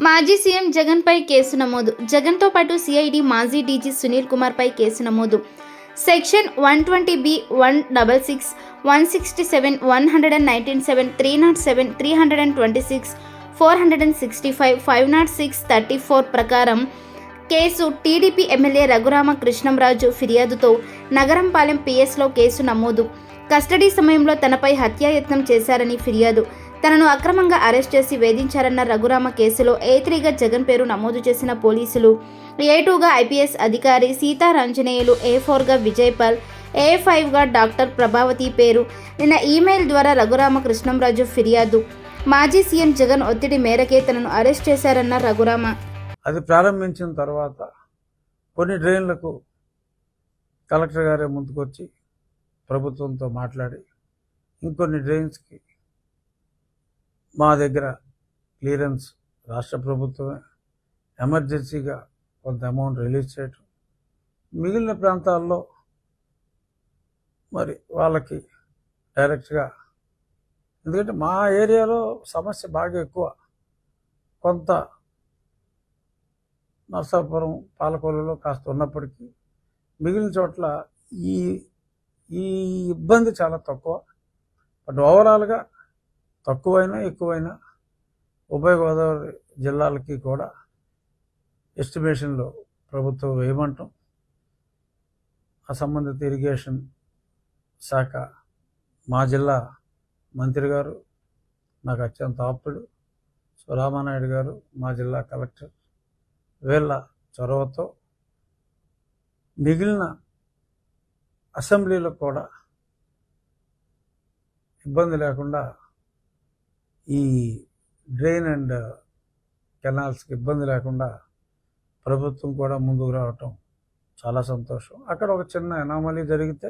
మాజీ సీఎం జగన్పై కేసు నమోదు. జగన్తో పాటు సిఐడి మాజీ డీజీ సునీల్ కుమార్పై కేసు నమోదు. సెక్షన్ 120B, 166, 167, 197, 307, 326, 465, 506, 34 ప్రకారం case TDP MLA Raghurama Krishnamraju ఫిర్యాదుతో నగరంపాలెం పిఎస్లో కేసు నమోదు. కస్టడీ సమయంలో తనపై హత్యాయత్నం చేశారని ఫిర్యాదు. తనను అక్రమంగా అరెస్ట్ చేసి వేధించారన్న రఘురామ కేసులో A3గా జగన్ పేరు నమోదు చేసిన పోలీసులు, A2గా ఐపీఎస్ అధికారి సీతారాంజనేయులు, A4గా విజయపాల్, A5గా డాక్టర్ ప్రభావతి పేరు నిన్న ఈమెయిల్ ద్వారా రఘురామ కృష్ణంరాజు ఫిర్యాదు. మాజీ సీఎం జగన్ ఒత్తిడి మేరకే తనను అరెస్ట్ చేశారన్న రఘురామ. అది ప్రారంభించిన తర్వాత కొన్ని డ్రైన్లకు కలెక్టర్ గారే ముందుకొచ్చి ప్రభుత్వంతో మాట్లాడి ఇంకొన్ని డ్రైన్స్కి మా దగ్గర క్లియరెన్స్ రాష్ట్ర ప్రభుత్వమే ఎమర్జెన్సీగా కొంత అమౌంట్ రిలీజ్ చేయటం, మిగిలిన ప్రాంతాల్లో మరి వాళ్ళకి డైరెక్ట్గా, ఎందుకంటే మా ఏరియాలో సమస్య బాగా ఎక్కువ, కొంత నర్సాపురం పాలకొల్లులో కాస్త ఉన్నప్పటికీ మిగిలిన చోట్ల ఈ ఈ ఇబ్బంది చాలా తక్కువ. బట్ ఓవరాల్గా తక్కువైనా ఎక్కువైనా ఉభయ గోదావరి జిల్లాలకి కూడా ఎస్టిమేషన్లో ప్రభుత్వం వేయమంటాం. ఆ సంబంధిత ఇరిగేషన్ శాఖ మా జిల్లా మంత్రి గారు నాకు అత్యంత ఆప్తుడు, సో రామానాయుడు గారు మా జిల్లా కలెక్టర్, వీళ్ళ చొరవతో మిగిలిన అసెంబ్లీలో కూడా ఇబ్బంది లేకుండా ఈ డ్రైన్ అండ్ కెనాల్స్కి ఇబ్బంది లేకుండా ప్రభుత్వం కూడా ముందుకు రావటం చాలా సంతోషం. అక్కడ ఒక చిన్న ఎనామలీ జరిగితే